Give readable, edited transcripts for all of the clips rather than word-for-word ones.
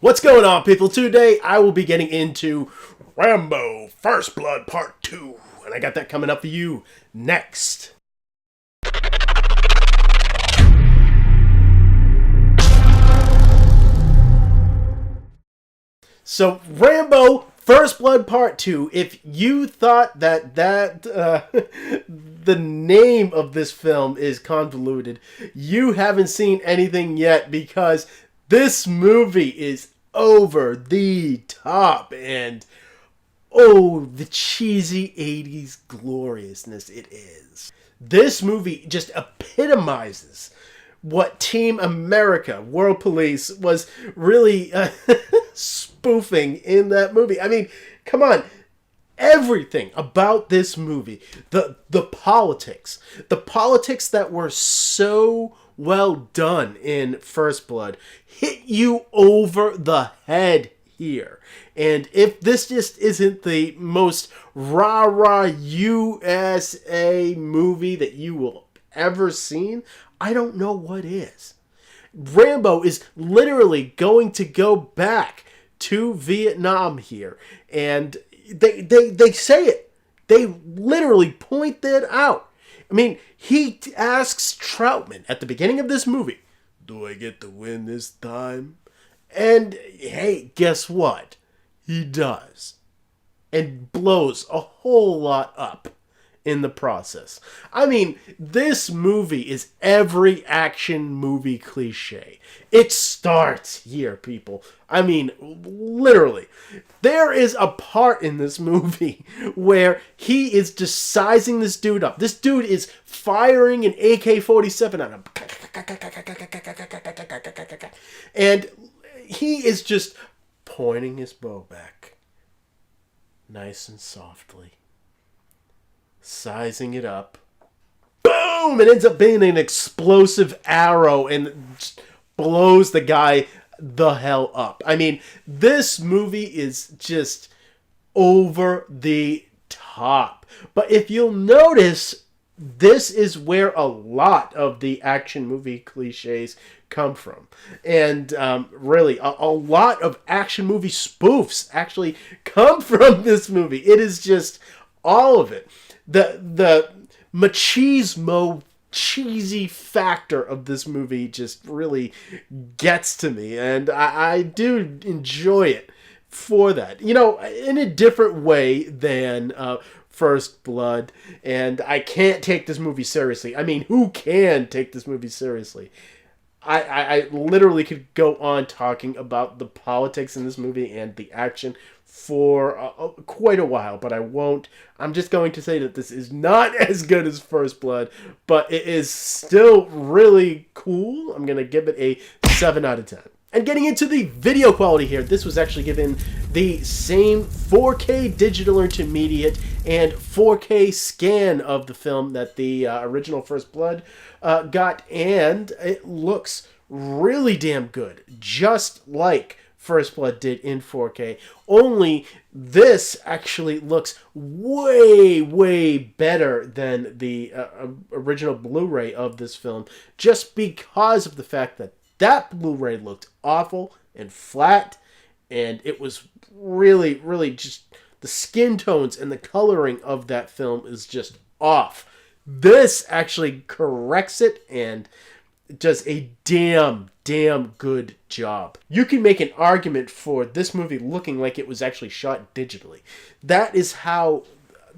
What's going on, people? Today I will be getting into Rambo First Blood Part 2, and I got that coming up for you next. So, Rambo First Blood Part 2, if you thought that the name of this film is convoluted, you haven't seen anything yet, because this movie is over the top, and oh, the cheesy 80s gloriousness it is. This movie just epitomizes what Team America, World Police, was really spoofing in that movie. I mean, come on. Everything about this movie, the politics that were so well done in First Blood, hit you over the head here. And if this just isn't the most rah-rah USA movie that you will ever seen, I don't know what is. Rambo is literally going to go back to Vietnam here, and they say it. They literally point that out. I mean, he asks Troutman at the beginning of this movie, "Do I get to win this time?" And hey, guess what? He does. And blows a whole lot up in the process. I mean, this movie is every action movie cliche. It starts here, people. I mean, literally. There is a part in this movie where he is just sizing this dude up. This dude is firing an AK-47 at him. And he is just pointing his bow back. Nice and softly. Sizing it up. Boom! It ends up being an explosive arrow and just blows the guy the hell up. I mean, this movie is just over the top. But if you'll notice, this is where a lot of the action movie cliches come from. And really, a lot of action movie spoofs actually come from this movie. It is just all of it. The machismo cheesy factor of this movie just really gets to me, and I do enjoy it for that. You know, in a different way than First Blood, and I can't take this movie seriously. I mean, who can take this movie seriously? I literally could go on talking about the politics in this movie and the action for quite a while, but I won't. I'm just going to say that this is not as good as First Blood, but it is still really cool. I'm going to give it a 7 out of 10. And getting into the video quality here, this was actually given the same 4K digital intermediate and 4K scan of the film that the original First Blood got, and it looks really damn good, just like First Blood did in 4K. Only this actually looks way, way better than the original Blu-ray of this film, just because of the fact that that Blu-ray looked awful and flat, and it was really, really just, the skin tones and the coloring of that film is just off. This actually corrects it and does a damn good job. You can make an argument for this movie looking like it was actually shot digitally. That is how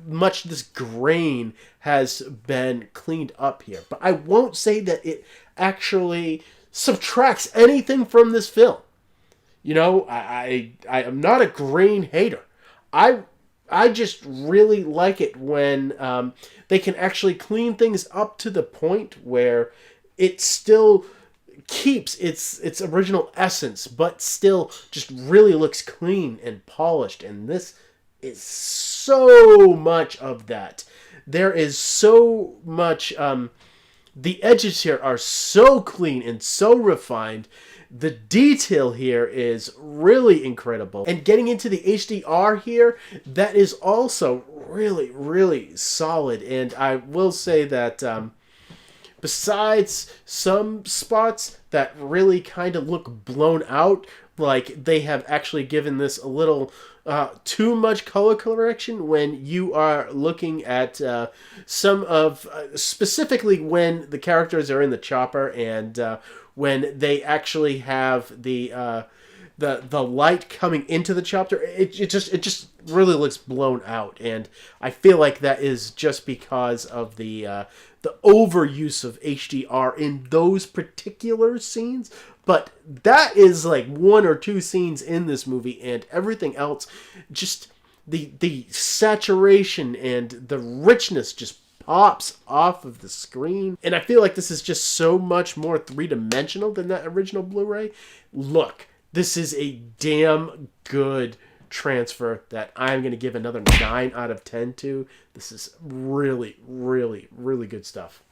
much this grain has been cleaned up here. But I won't say that it actually subtracts anything from this film. You know, I am not a grain hater. I just really like it when they can actually clean things up to the point where it still keeps its original essence, but still just really looks clean and polished. And this is so much of that. There is so much, the edges here are so clean and so refined. The detail here is really incredible. And getting into the HDR here, that is also really, really solid. And I will say that besides some spots that really kind of look blown out, like they have actually given this a little too much color correction when you are looking at some of specifically when the characters are in the chopper and when they actually have the light coming into the chopper. It just really looks blown out, and I feel like that is just because of the overuse of HDR in those particular scenes. But that is like one or two scenes in this movie, and everything else, just the saturation and the richness just pops off of the screen. And I feel like this is just so much more three-dimensional than that original Blu-ray. Look, this is a damn good transfer that I'm going to give another 9 out of 10 to. This is really, really, really good stuff.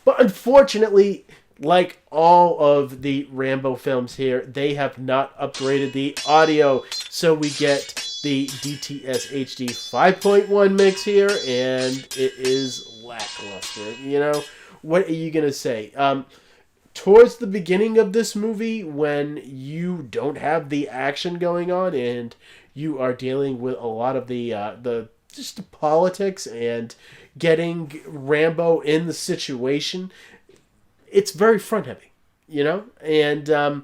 But unfortunately, like all of the Rambo films here, they have not upgraded the audio. So we get the DTS-HD 5.1 mix here, and it is lackluster. You know, what are you going to say? Towards the beginning of this movie, when you don't have the action going on and you are dealing with a lot of the just the politics and getting Rambo in the situation, it's very front heavy, you know? And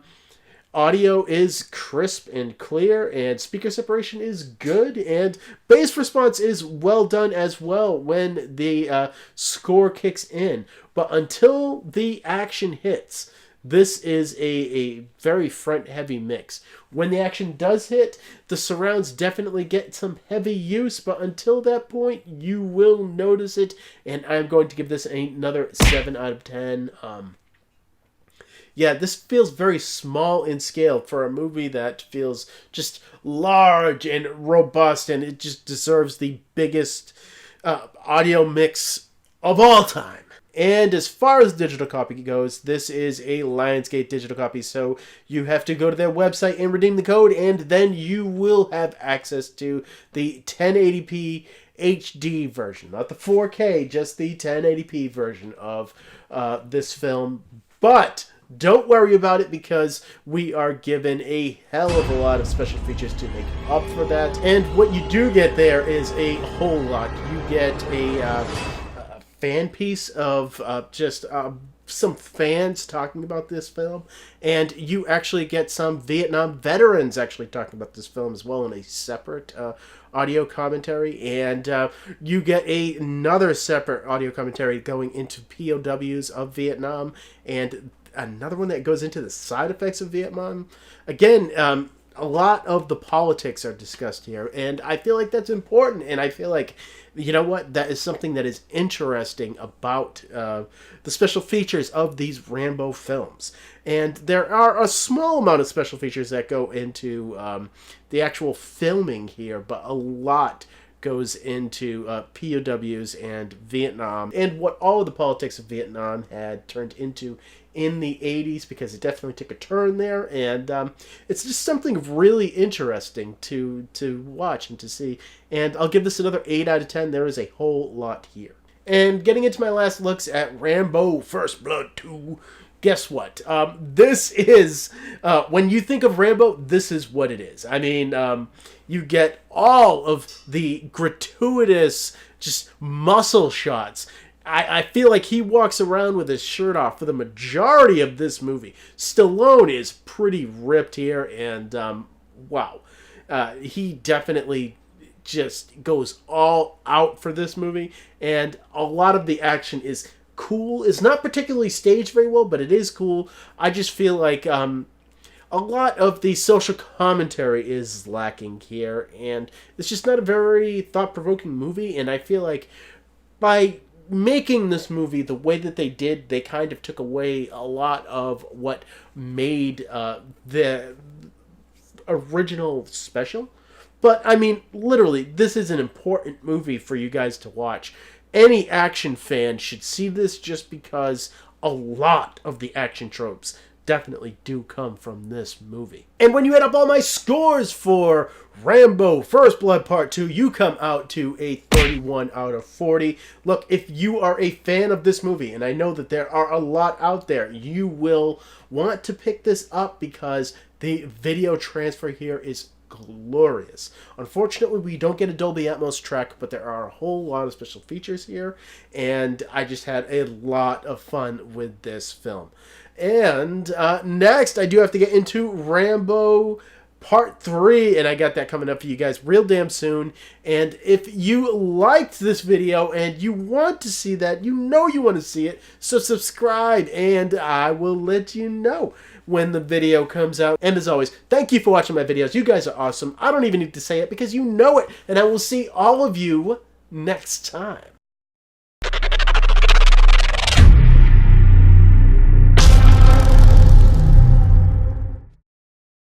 audio is crisp and clear, and speaker separation is good, and bass response is well done as well when the score kicks in. But until the action hits, this is a very front-heavy mix. When the action does hit, the surrounds definitely get some heavy use, but until that point, you will notice it, and I'm going to give this another 7 out of 10. Yeah, this feels very small in scale for a movie that feels just large and robust, and it just deserves the biggest audio mix of all time. And as far as digital copy goes, this is a Lionsgate digital copy, so you have to go to their website and redeem the code, and then you will have access to the 1080p HD version. Not the 4K, just the 1080p version of this film. But don't worry about it, because we are given a hell of a lot of special features to make up for that. And what you do get there is a whole lot. You get a fan piece of just some fans talking about this film, and you actually get some Vietnam veterans actually talking about this film as well in a separate audio commentary, and you get another separate audio commentary going into POWs of Vietnam, and another one that goes into the side effects of Vietnam. Again, a lot of the politics are discussed here, and I feel like that's important, and I feel like, you know what, that is something that is interesting about the special features of these Rambo films. And there are a small amount of special features that go into the actual filming here, but a lot goes into POWs and Vietnam, and what all of the politics of Vietnam had turned into in the 80s, because it definitely took a turn there, and it's just something really interesting to watch and to see. And I'll give this another 8 out of 10. There is a whole lot here. And getting into my last looks at Rambo First Blood 2, guess what? This is, when you think of Rambo, this is what it is. I mean, you get all of the gratuitous, just muscle shots. I feel like he walks around with his shirt off for the majority of this movie. Stallone is pretty ripped here, and wow. He definitely just goes all out for this movie, and a lot of the action is cool. It's not particularly staged very well, but it is cool. I just feel like a lot of the social commentary is lacking here, and it's just not a very thought-provoking movie, and I feel like by making this movie the way that they did, they kind of took away a lot of what made the original special. But, I mean, literally, this is an important movie for you guys to watch. Any action fan should see this, just because a lot of the action tropes definitely do come from this movie. And when you add up all my scores for Rambo First Blood Part 2, you come out to a 31 out of 40. Look, if you are a fan of this movie, and I know that there are a lot out there, you will want to pick this up because the video transfer here is glorious. Unfortunately, we don't get a Dolby Atmos track, but there are a whole lot of special features here, and I just had a lot of fun with this film. And next, I do have to get into Rambo Part 3, and I got that coming up for you guys real damn soon. And if you liked this video and you want to see that, you know you want to see it, so subscribe, and I will let you know when the video comes out. And as always, thank you for watching my videos. You guys are awesome. I don't even need to say it because you know it, and I will see all of you next time.